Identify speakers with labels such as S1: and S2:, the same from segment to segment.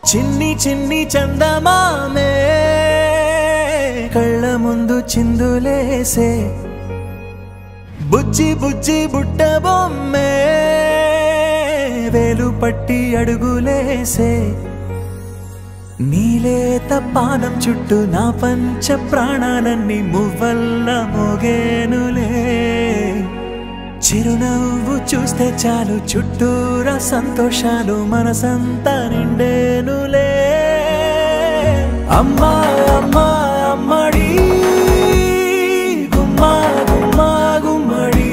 S1: చిన్ని చిన్ని చందమామే కళ్ళ ముందు చిందులేసే బుజ్జి బుజ్జి బుట్ట బొమ్మే వేలు పట్టి అడుగులేసే నీలేత పానం చుట్టూ నా పంచ ప్రాణాలన్నీ మువ్వల్ల మోగేనులే చిరునవ్వు చూస్తే చాలు చుట్టూరా సంతోషాలు మనసంతా నిండేనులే అమ్మా అమ్మా అమ్మడి గుమ్మా గుమ్మా గుమ్మడి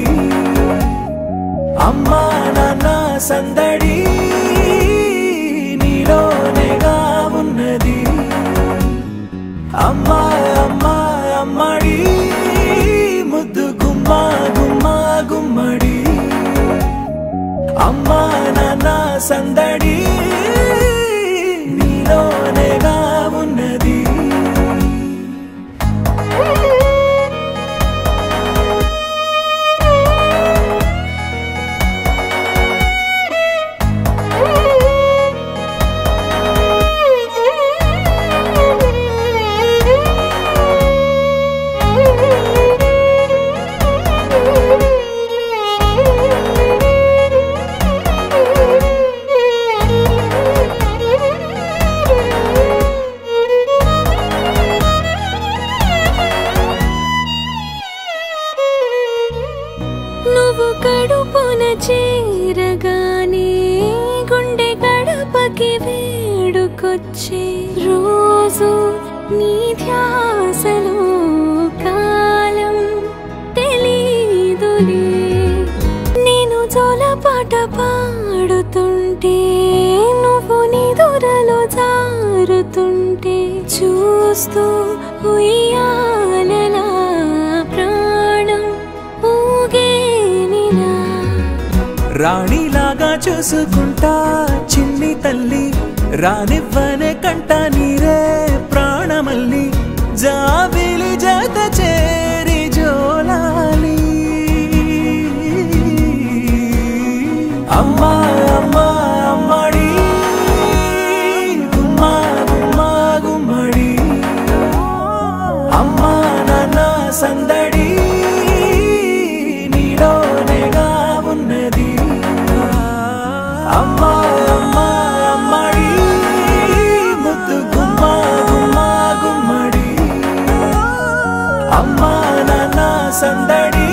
S1: అమ్మా నాన్న సందడి నీలోనేగా ఉన్నది అమ్మా అమ్మా అమ్మడి ముద్దు గుమ్మా గుమ్మా గుమ్మడి అమ్మా నాన్న సందడి నీలోనేగా ఉన్నది
S2: నువ్వు కడుపున చేరగానే గుండె గడపకి వేడుకొచ్చే రోజు నీ ధ్యాసలో కాలం తెలీదులే నేను జోలపాట పాడుతుంటే నువ్వు నిదురలో జారుతుంటే చూస్తూ ఉయ్యాలలా ప్రాణం ఊగేనిలా
S1: రాణిలాగా చూసుకుంటా చిన్ని తల్లి రానివ్వనే కంట నీరే ప్రాణమల్లి జాబిలి జత చేరి జోలాలి అమ్మా అమ్మా అమ్మడి గుమ్మా గుమ్మా గుమ్మడి అమ్మా నాన్న సందడి నీలోనేగా ఉన్నది అమ్మా అమ్మా అమ్మడి ముద్దు గుమ్మా గుమ్మా గుమ్మడి అమ్మా నాన్న సందడి